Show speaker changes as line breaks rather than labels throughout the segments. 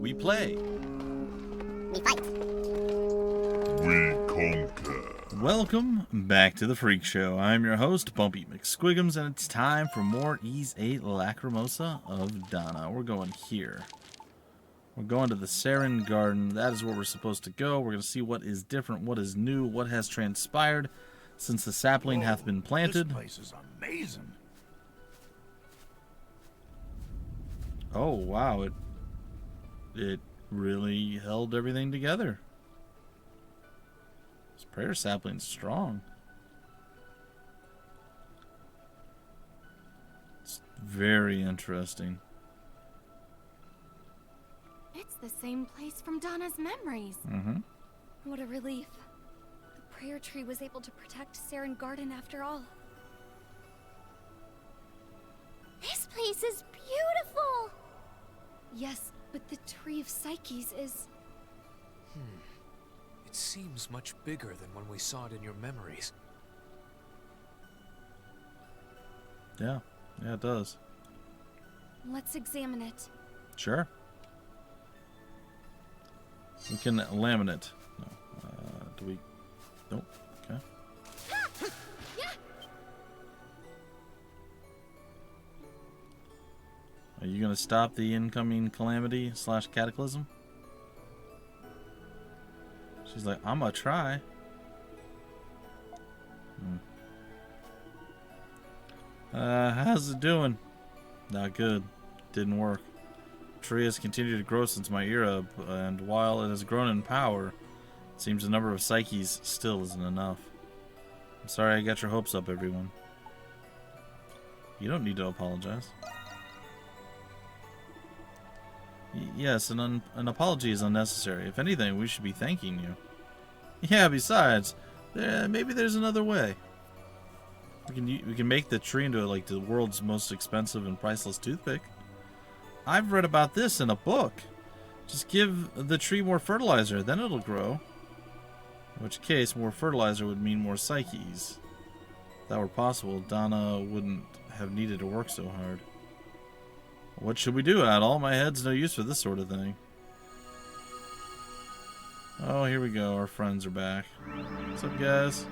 We play.
We fight.
We conquer.
Welcome back to the Freak Show. I'm your host, Bumpy McSquigums, and it's time for more VIII Lacrimosa of Donna. We're going here. We're going to the Seren Garden. That is where we're supposed to go. We're going to see what is different, what is new, what has transpired since the sapling hath been planted.
This place is amazing.
Oh, wow. It really held everything together. This prayer sapling's strong. It's very interesting.
It's the same place from Donna's memories.
Mm-hmm.
What a relief. The prayer tree was able to protect Seren Garden after all. This place is beautiful! Yes, but the Tree of Psyches is...
It seems much bigger than when we saw it in your memories.
Yeah, it does.
Let's examine it.
Sure. We can laminate. No. Do we? Nope. Okay. Are you gonna stop the incoming calamity / cataclysm? She's like, I'm gonna try. How's it doing? Not good. Didn't work. The tree has continued to grow since my era, and while it has grown in power, it seems the number of psyches still isn't enough. I'm sorry I got your hopes up, everyone. You don't need to apologize. Yes, an apology is unnecessary. If anything, we should be thanking you. Yeah, besides, maybe there's another way. We can make the tree into like the world's most expensive and priceless toothpick. I've read about this in a book. Just give the tree more fertilizer, then it'll grow. In which case, more fertilizer would mean more psyches. If that were possible, Donna wouldn't have needed to work so hard. What should we do, Adol? My head's no use for this sort of thing. Oh, here we go. Our friends are back. What's up, guys?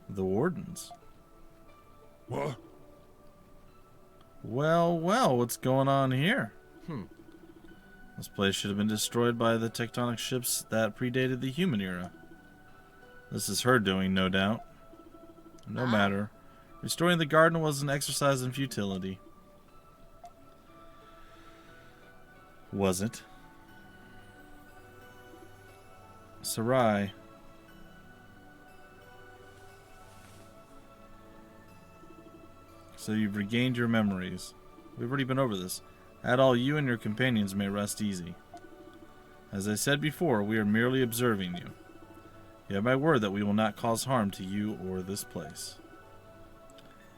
The wardens.
What?
Well, what's going on here? This place should have been destroyed by the tectonic shifts that predated the human era. This is her doing, no doubt. No matter. Restoring the garden was an exercise in futility. Was it? Sarai. So you've regained your memories. We've already been over this. Adol, you and your companions may rest easy. As I said before, we are merely observing you. You have my word that we will not cause harm to you or this place.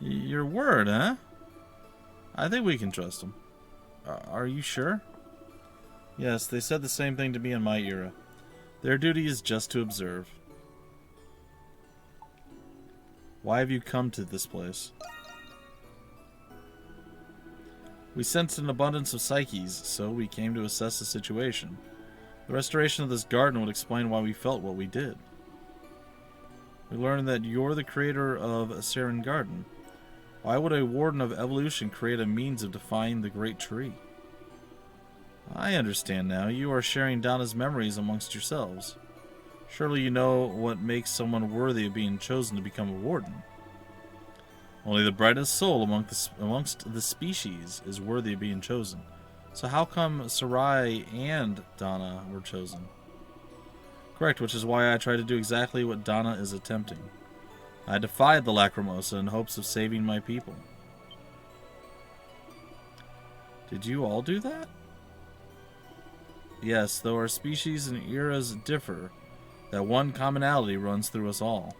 Your word, huh? I think we can trust them. Are you sure? Yes, they said the same thing to me in my era. Their duty is just to observe. Why have you come to this place? We sensed an abundance of psyches, so we came to assess the situation. The restoration of this garden would explain why we felt what we did. We learned that you're the creator of Seren Garden. Why would a warden of evolution create a means of defying the great tree? I understand now. You are sharing Donna's memories amongst yourselves. Surely you know what makes someone worthy of being chosen to become a warden. Only the brightest soul amongst the species is worthy of being chosen. So how come Sarai and Donna were chosen? Correct, which is why I tried to do exactly what Donna is attempting. I defied the Lacrimosa in hopes of saving my people. Did you all do that? Yes, though our species and eras differ, that one commonality runs through us all.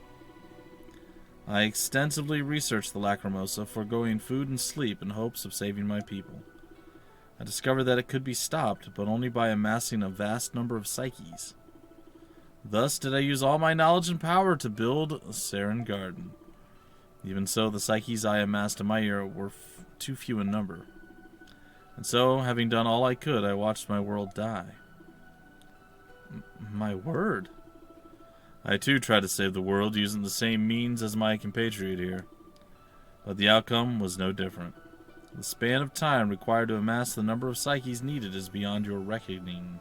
I extensively researched the Lacrimosa, foregoing food and sleep in hopes of saving my people. I discovered that it could be stopped, but only by amassing a vast number of psyches. Thus did I use all my knowledge and power to build Seren Garden. Even so, the psyches I amassed in my era were too few in number. And so, having done all I could, I watched my world die. My word. I too tried to save the world using the same means as my compatriot here. But the outcome was no different. The span of time required to amass the number of psyches needed is beyond your reckoning.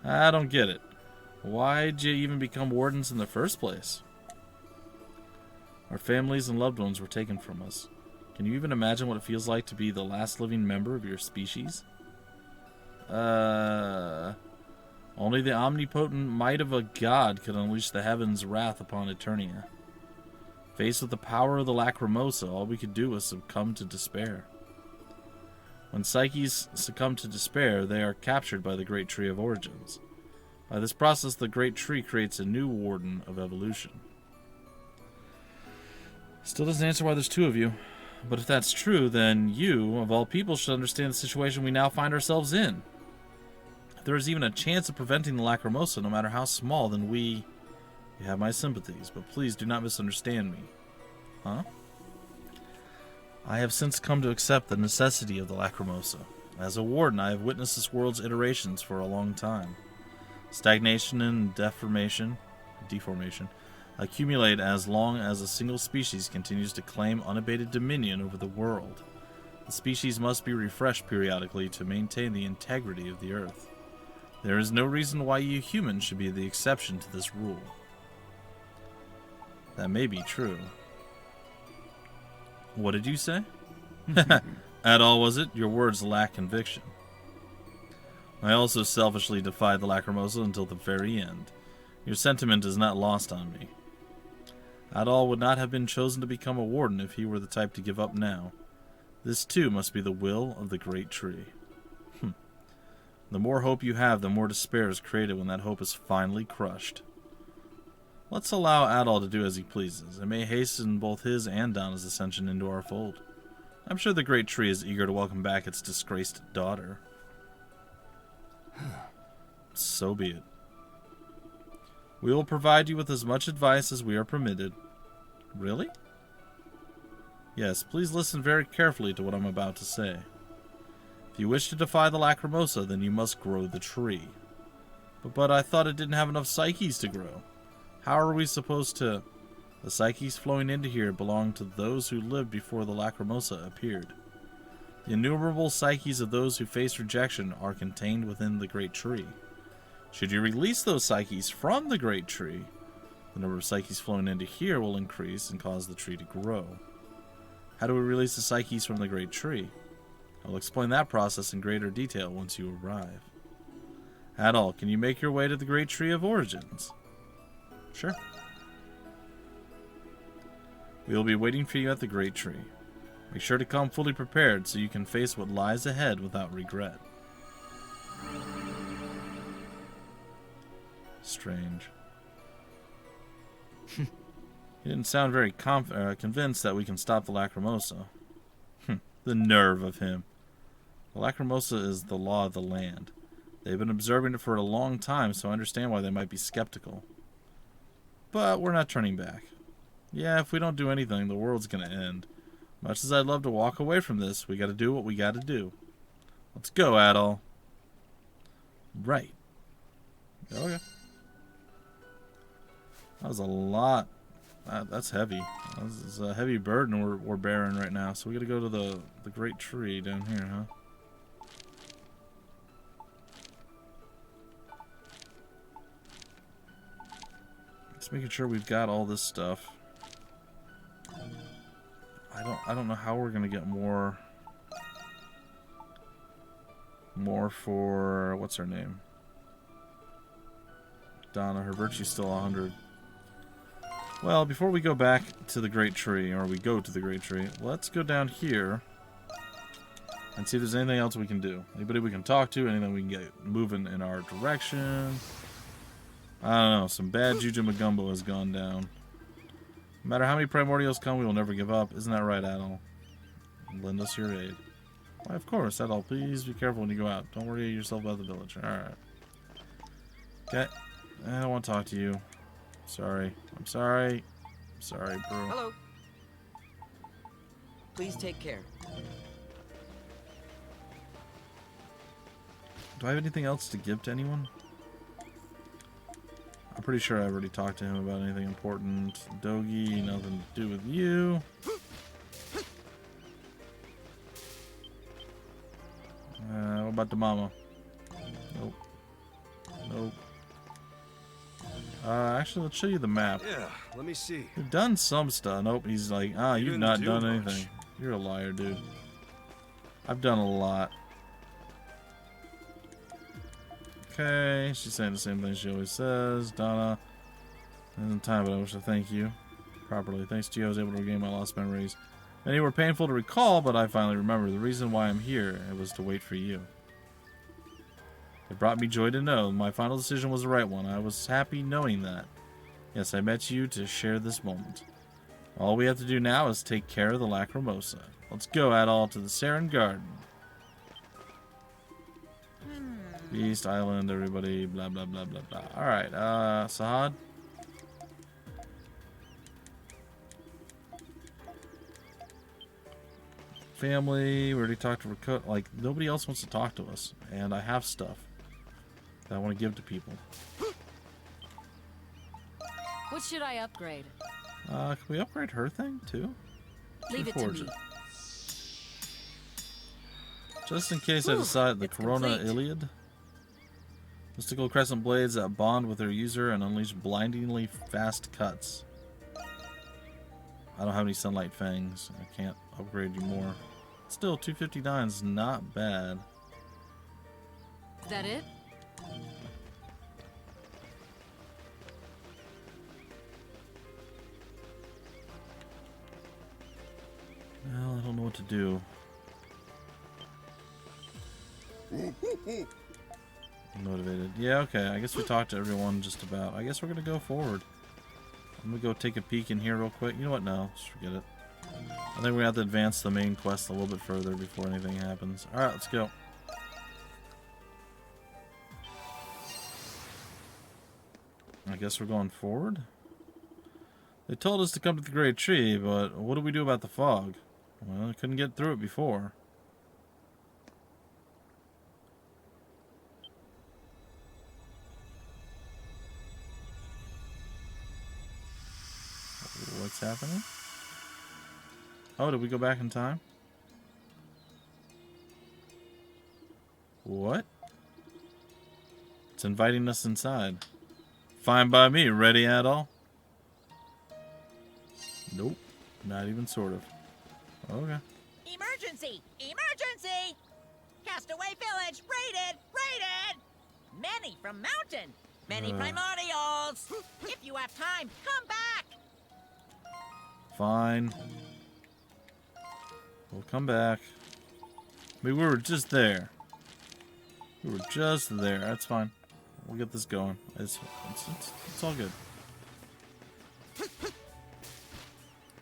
I don't get it. Why'd you even become wardens in the first place? Our families and loved ones were taken from us. Can you even imagine what it feels like to be the last living member of your species? Only the omnipotent might of a god could unleash the heavens' wrath upon Eternia. Faced with the power of the Lacrimosa, all we could do was succumb to despair. When psyches succumb to despair, they are captured by the Great Tree of Origins. By this process, the Great Tree creates a new Warden of Evolution. Still doesn't answer why there's two of you. But if that's true, then you, of all people, should understand the situation we now find ourselves in. If there is even a chance of preventing the Lacrimosa, no matter how small, then you have my sympathies, but please do not misunderstand me. Huh? I have since come to accept the necessity of the Lacrimosa. As a warden, I have witnessed this world's iterations for a long time. Stagnation and deformation accumulate as long as a single species continues to claim unabated dominion over the world. The species must be refreshed periodically to maintain the integrity of the earth. There is no reason why you humans should be the exception to this rule. That may be true. What did you say? At all, was it? Your words lack conviction. I also selfishly defied the Lacrimosa until the very end. Your sentiment is not lost on me. Adol would not have been chosen to become a warden if he were the type to give up now. This too must be the will of the Great Tree. The more hope you have, the more despair is created when that hope is finally crushed. Let's allow Adol to do as he pleases. It may hasten both his and Donna's ascension into our fold. I'm sure the Great Tree is eager to welcome back its disgraced daughter. So be it. We will provide you with as much advice as we are permitted. Really? Yes, please listen very carefully to what I'm about to say. If you wish to defy the Lacrimosa, then you must grow the tree. But I thought it didn't have enough psyches to grow. How are we supposed to... The psyches flowing into here belong to those who lived before the Lacrimosa appeared. The innumerable psyches of those who face rejection are contained within the Great Tree. Should you release those psyches from the Great Tree, the number of psyches flowing into here will increase and cause the tree to grow. How do we release the psyches from the Great Tree? I will explain that process in greater detail once you arrive. Adol, can you make your way to the Great Tree of Origins? Sure. We will be waiting for you at the Great Tree. Make sure to come fully prepared so you can face what lies ahead without regret. Strange. He didn't sound very convinced that we can stop the Lacrimosa. The nerve of him. The Lacrimosa is the law of the land. They've been observing it for a long time, so I understand why they might be skeptical. But we're not turning back. Yeah, if we don't do anything, the world's gonna end. Much as I'd love to walk away from this, we gotta do what we gotta do. Let's go, Adol. Right. Okay. That was a lot. That's heavy. This is a heavy burden we're bearing right now. So we gotta go to the Great Tree down here, huh? Just making sure we've got all this stuff. I don't know how we're gonna get more for what's her name? Donna. Her virtue's still 100. Well, before we go back to the Great Tree, or we go to the Great Tree, let's go down here and see if there's anything else we can do. Anybody we can talk to, anything we can get moving in our direction. I don't know, some bad Juju Magumbo has gone down. No matter how many primordials come, we will never give up. Isn't that right, Adol? Lend us your aid. Why, of course, Adol. Please be careful when you go out. Don't worry yourself about the village. Alright. Okay. I don't want to talk to you. Sorry. I'm sorry. I'm sorry, bro.
Hello.
Please take care.
Do I have anything else to give to anyone? I'm pretty sure I already talked to him about anything important. Dogi, nothing to do with you. What about the mama? Nope. Nope. Actually, let's show you the map.
Yeah, let me see.
We've done some stuff. Nope, he's like, you've
didn't
not
do
done
much.
anything. You're a liar, dude. I've done a lot. Okay, she's saying the same thing she always says. Donna. And time, but I wish to thank you properly. Thanks to you, I was able to regain my lost memories. Many were painful to recall, but I finally remember the reason why I'm here. It was to wait for you. It brought me joy to know my final decision was the right one. I was happy knowing that. Yes, I met you to share this moment. All we have to do now is take care of the Lacrimosa. Let's go, Adol, to the Seren Garden. East Island, everybody, blah, blah, blah, blah, blah. Alright, Sahad? Family, we already talked to Rakut. Like, nobody else wants to talk to us. And I have stuff that I want to give to people.
What should I upgrade?
Can we upgrade her thing, too?
Leave it to
Forge
me.
Just in case I
Whew,
decide the
it's
Corona
complete.
Iliad. Mystical crescent blades that bond with their user and unleash blindingly fast cuts. I don't have any sunlight fangs. I can't upgrade you more. Still, 259 is not bad.
Is that it?
Well, I don't know what to do. Motivated. Yeah, okay. I guess we talked to everyone just about. I guess we're going to go forward. I'm going to go take a peek in here real quick. You know what? No, just forget it. I think we're going to have to advance the main quest a little bit further before anything happens. Alright, let's go. I guess we're going forward. They told us to come to the Great Tree, but what do we do about the fog? Well, I couldn't get through it before. What's happening? Oh, did we go back in time? What? It's inviting us inside. Fine by me. Ready, Adol? Nope. Not even sort of. Okay.
Emergency! Emergency! Castaway village raided! Raided! Many from mountain! Many primordials! If you have time, come back!
Fine. We'll come back. I mean, we were just there. We were just there. That's fine. We'll get this going. It's all good.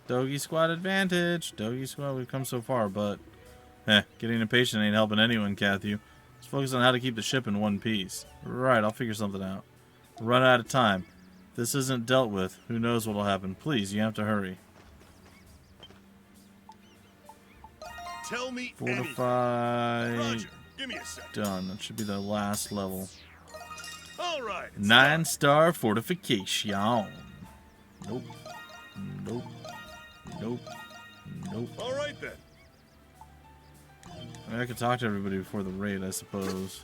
Doggy squad advantage. Doggy squad, we've come so far, but getting impatient ain't helping anyone, Cathu. Let's focus on how to keep the ship in one piece. Right, I'll figure something out. We're running out of time. If this isn't dealt with, who knows what'll happen. Please, you have to hurry.
Tell me
Fortify.
anything. Roger, give me a sec.
Done. That should be the last level.
All right.
9-star fortification. Nope. Nope. Nope. Nope.
All right then.
I mean, I could talk to everybody before the raid, I suppose.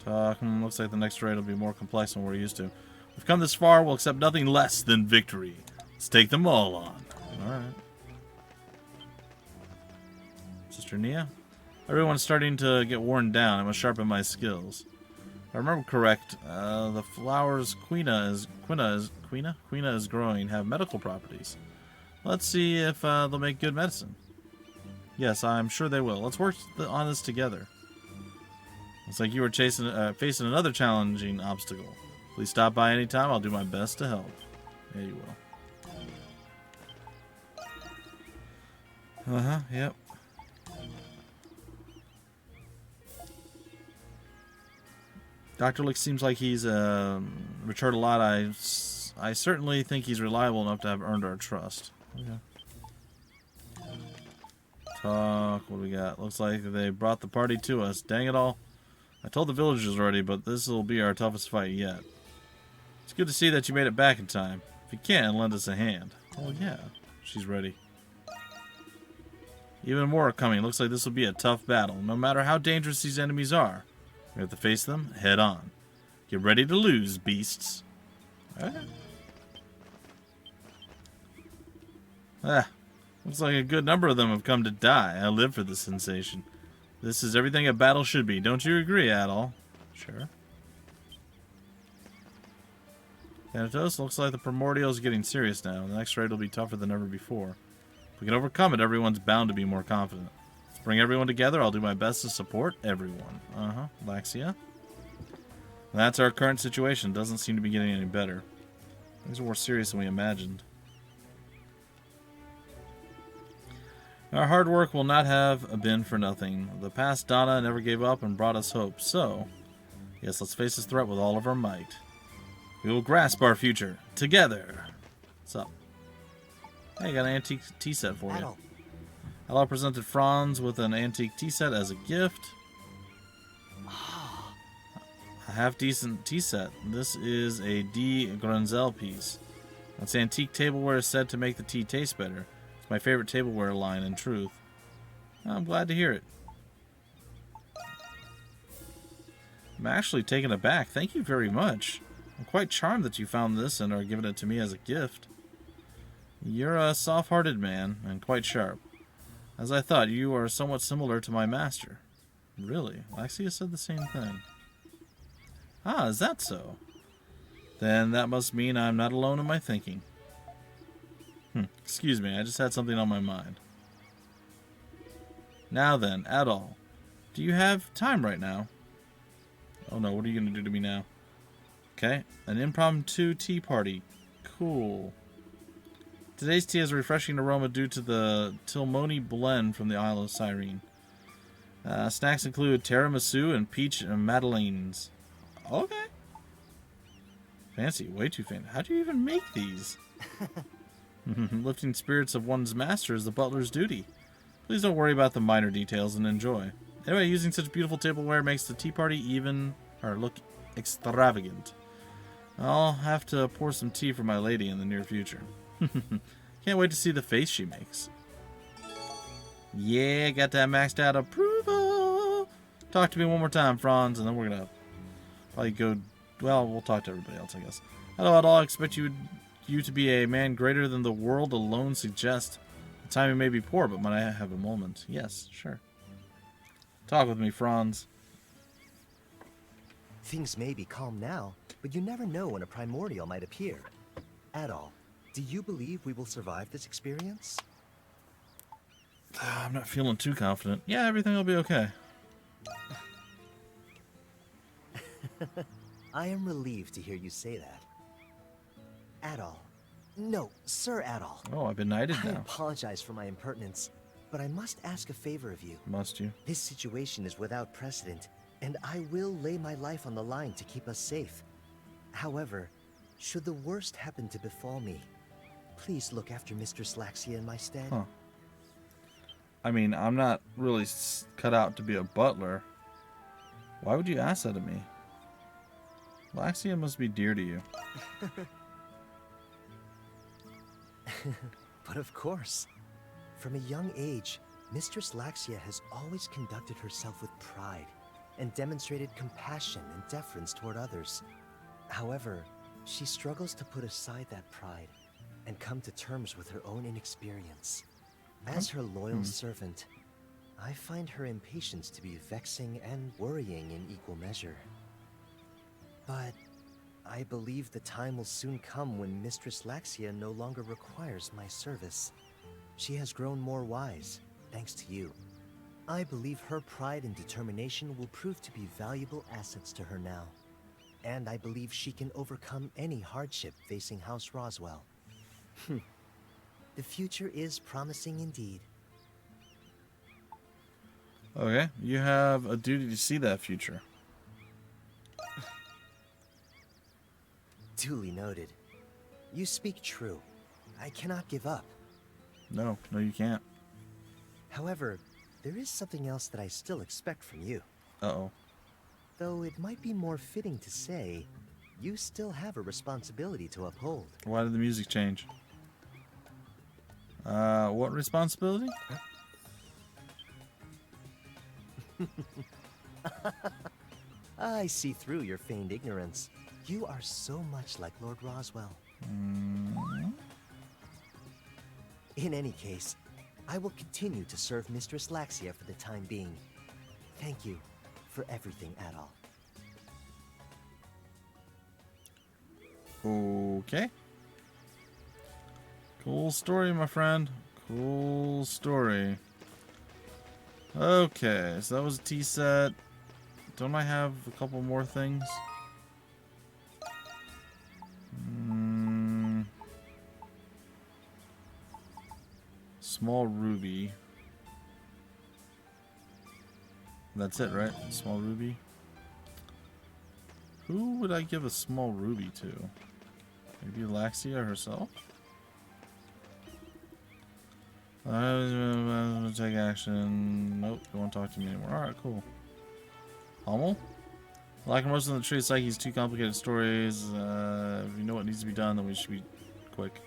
Looks like the next raid will be more complex than we're used to. We've come this far, we'll accept nothing less than victory. Let's take them all on. Alright. Sister Nia? Everyone's starting to get worn down. I must sharpen my skills. If I remember correct, the flowers Quina is growing have medical properties. Let's see if they'll make good medicine. Yes, I'm sure they will. Let's work on this together. Looks like you were facing another challenging obstacle. Please stop by anytime. I'll do my best to help. Yeah, you will. Yep. Dr. Lick seems like he's matured a lot. I certainly think he's reliable enough to have earned our trust. Okay. Talk. What do we got? Looks like they brought the party to us. Dang it all. I told the villagers already, but this will be our toughest fight yet. It's good to see that you made it back in time. If you can, lend us a hand. Oh yeah, she's ready. Even more are coming. Looks like this will be a tough battle. No matter how dangerous these enemies are, we have to face them head on. Get ready to lose, beasts. Okay. Looks like a good number of them have come to die. I live for this sensation. This is everything a battle should be. Don't you agree, Adol? Sure. Thanatos, looks like the primordial is getting serious now. The next raid will be tougher than ever before. If we can overcome it, everyone's bound to be more confident. Let's bring everyone together. I'll do my best to support everyone. Laxia. That's our current situation. Doesn't seem to be getting any better. Things are more serious than we imagined. Our hard work will not have been for nothing. The past Donna never gave up and brought us hope. So, yes, let's face this threat with all of our might. We will grasp our future together. What's up? Hey, I got an antique tea set for you. Adol presented Franz with an antique tea set as a gift. A half-decent tea set. This is a D. Granzel piece. That's antique tableware is said to make the tea taste better. It's my favorite tableware line, in truth. I'm glad to hear it. I'm actually taken aback. Thank you very much. I'm quite charmed that you found this and are giving it to me as a gift. You're a soft-hearted man, and quite sharp. As I thought, you are somewhat similar to my master. Really? Laxia said the same thing. Ah, is that so? Then that must mean I'm not alone in my thinking. Excuse me, I just had something on my mind. Now then, Adol, do you have time right now? Oh no, what are you going to do to me now? Okay, an impromptu tea party. Cool. Today's tea has a refreshing aroma due to the Tilmoni blend from the Isle of Sarin. Snacks include tiramisu and peach madeleines. Okay. Fancy, way too fancy. How do you even make these? Lifting spirits of one's master is the butler's duty. Please don't worry about the minor details and enjoy. Anyway, using such beautiful tableware makes the tea party look extravagant. I'll have to pour some tea for my lady in the near future. Can't wait to see the face she makes. Yeah, got that maxed out approval. Talk to me one more time, Franz, and then we're gonna probably go. Well, we'll talk to everybody else, I guess. Hello, Adol. I expect you to be a man greater than the world alone suggests. The timing may be poor, but might I have a moment? Yes, sure. Talk with me, Franz.
Things may be calm now, but you never know when a primordial might appear. Adol, do you believe we will survive this experience?
I'm not feeling too confident. Yeah, everything will be okay.
I am relieved to hear you say that. Adol. No, Sir Adol.
Oh, I've been knighted
I
now.
apologize for my impertinence, but I must ask a favor of you.
Must you?
This situation is without precedent, and I will lay my life on the line to keep us safe. However, should the worst happen to befall me, please look after Mistress Laxia in my stead.
Huh. I mean, I'm not really cut out to be a butler. Why would you ask that of me? Laxia must be dear to you.
But of course. From a young age, Mistress Laxia has always conducted herself with pride and demonstrated compassion and deference toward others. However, she struggles to put aside that pride and come to terms with her own inexperience. As her loyal servant, I find her impatience to be vexing and worrying in equal measure. But I believe the time will soon come when Mistress Laxia no longer requires my service. She has grown more wise, thanks to you. I believe her pride and determination will prove to be valuable assets to her now. And I believe she can overcome any hardship facing House Roswell. The future is promising indeed.
Okay, you have a duty to see that future.
Duly noted. You speak true. I cannot give up.
No, you can't.
However, there is something else that I still expect from you.
Uh-oh.
Though it might be more fitting to say, you still have a responsibility to uphold.
Why did the music change? What responsibility?
I see through your feigned ignorance. You are so much like Lord Roswell. In any case, I will continue to serve Mistress Laxia for the time being. Thank you for everything, Adol.
Okay. Cool story, my friend. Cool story. Okay, so that was a tea set. Don't I have a couple more things? Small ruby. That's it, right? Small ruby. Who would I give a small ruby to? Maybe Laxia herself? Take action. Nope, don't want to talk to me anymore. Alright, cool. Hummel? Lacrimosa and the Tree of Psyche's two complicated stories. If you know what needs to be done, then we should be quick.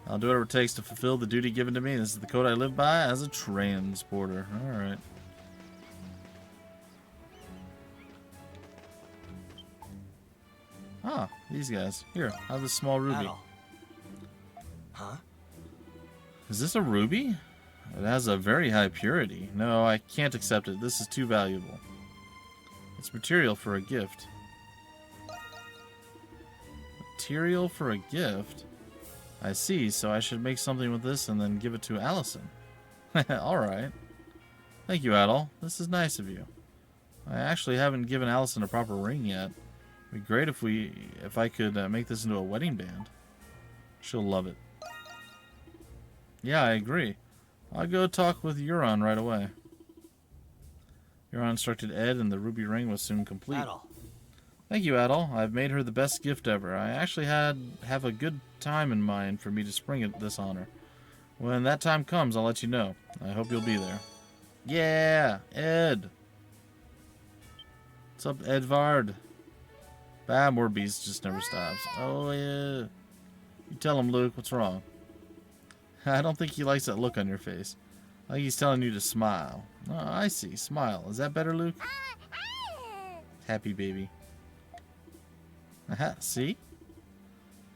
I'll do whatever it takes to fulfill the duty given to me. This is the code I live by as a transporter. Alright. Ah, these guys. Here, have this small ruby.
Adol. Huh?
Is this a ruby? It has a very high purity. No, I can't accept it. This is too valuable. It's material for a gift. Material for a gift? I see, so I should make something with this and then give it to Allison. Alright. Thank you, Adol. This is nice of you. I actually haven't given Allison a proper ring yet. It'd be great if I could make this into a wedding band. She'll love it. Yeah, I agree. I'll go talk with Euron right away. Euron instructed Ed, and the ruby ring was soon complete.
Adol.
Thank you, Adol. I've made her the best gift ever. I actually have a good time in mind for me to spring at this honor. When that time comes, I'll let you know. I hope you'll be there. Yeah, Ed. What's up, Edvard? Bah, more beast just never stops. Oh, yeah. You tell him, Luke. What's wrong? I don't think he likes that look on your face. Like he's telling you to smile. Oh, I see. Smile. Is that better, Luke? Happy baby. Aha, see?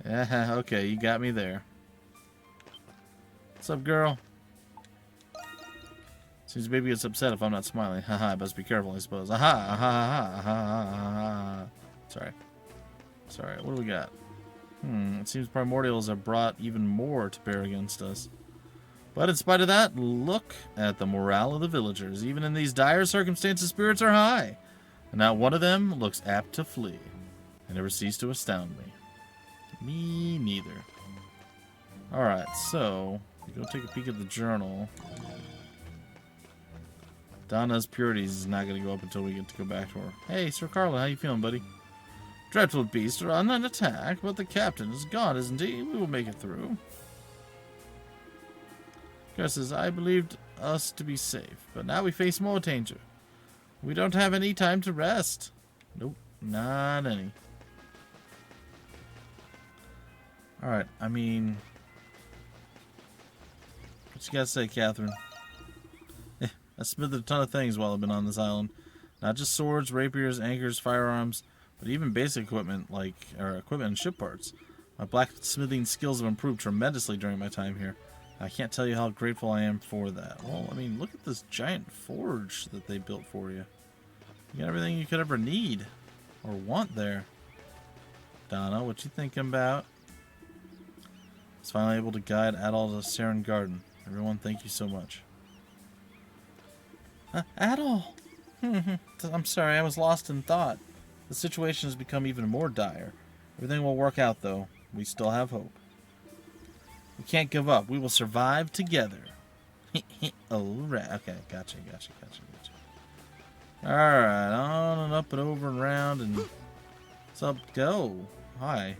Yeah, okay, you got me there. What's up, girl? Seems baby gets upset if I'm not smiling. Haha, I must be careful, I suppose. Aha, aha, aha, aha, aha. Sorry, what do we got? It seems primordials have brought even more to bear against us. But in spite of that, look at the morale of the villagers. Even in these dire circumstances, spirits are high. And not one of them looks apt to flee. They never cease to astound me. Me neither. Alright, so, go take a peek at the journal. Donna's purities is not going to go up until we get to go back to her. Hey, Sir Carlin, how you feeling, buddy? Dreadful beasts are under an attack, but the captain is gone, isn't he? We will make it through. Curses, I believed us to be safe, but now we face more danger. We don't have any time to rest. Nope, not any. Alright, I mean... What you gotta say, Catherine? I smithed a ton of things while I've been on this island. Not just swords, rapiers, anchors, firearms, but even basic equipment equipment and ship parts. My blacksmithing skills have improved tremendously during my time here. I can't tell you how grateful I am for that. Well, I mean, look at this giant forge that they built for you. You got everything you could ever need or want there. Donna, what you thinking about? I was finally able to guide Adol to Seren Garden. Everyone, thank you so much. Adol! I'm sorry, I was lost in thought. The situation has become even more dire. Everything will work out, though. We still have hope. We can't give up. We will survive together. Alright. Okay, gotcha. Alright, on and up and over and around and... What's up? Go. Hi.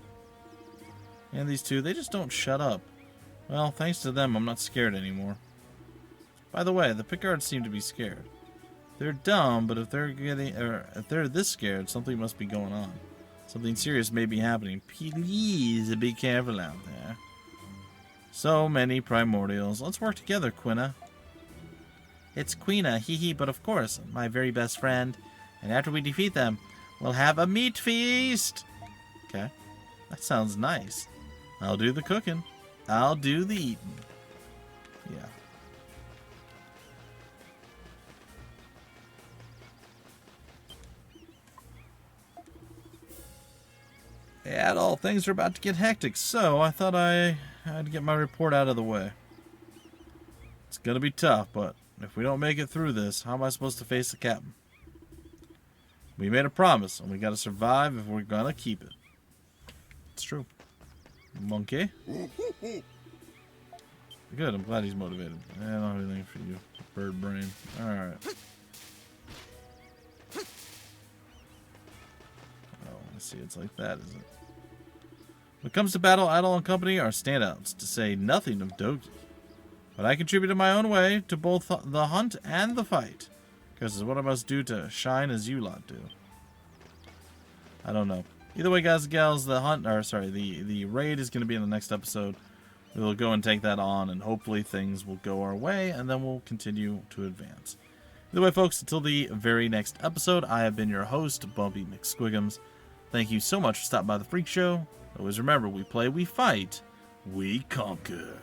And these two, they just don't shut up. Well, thanks to them, I'm not scared anymore. By the way, the Picards seem to be scared. They're dumb, but if they're this scared, something must be going on. Something serious may be happening. Please be careful out there. So many primordials. Let's work together, Quina. It's Quina, hee, but of course, my very best friend. And after we defeat them, we'll have a meat feast. Okay, that sounds nice. I'll do the cooking. I'll do the eating. Yeah. Adol, things are about to get hectic, so I thought I'd get my report out of the way. It's gonna be tough, but if we don't make it through this, how am I supposed to face the captain? We made a promise, and we gotta survive if we're gonna keep it. It's true. Monkey? Good, I'm glad he's motivated. I don't have anything for you, bird brain. Alright. Oh, I see, it's like that, is it? When it comes to battle, Adol and company are standouts, to say nothing of Dogi. But I contributed my own way to both the hunt and the fight, because it's what I must do to shine as you lot do. I don't know. Either way, guys and gals, the raid is going to be in the next episode. We'll go and take that on, and hopefully things will go our way, and then we'll continue to advance. Either way, folks, until the very next episode, I have been your host, Bumpy McSquigums. Thank you so much for stopping by the Freak Show. Always remember, we play, we fight, we conquer.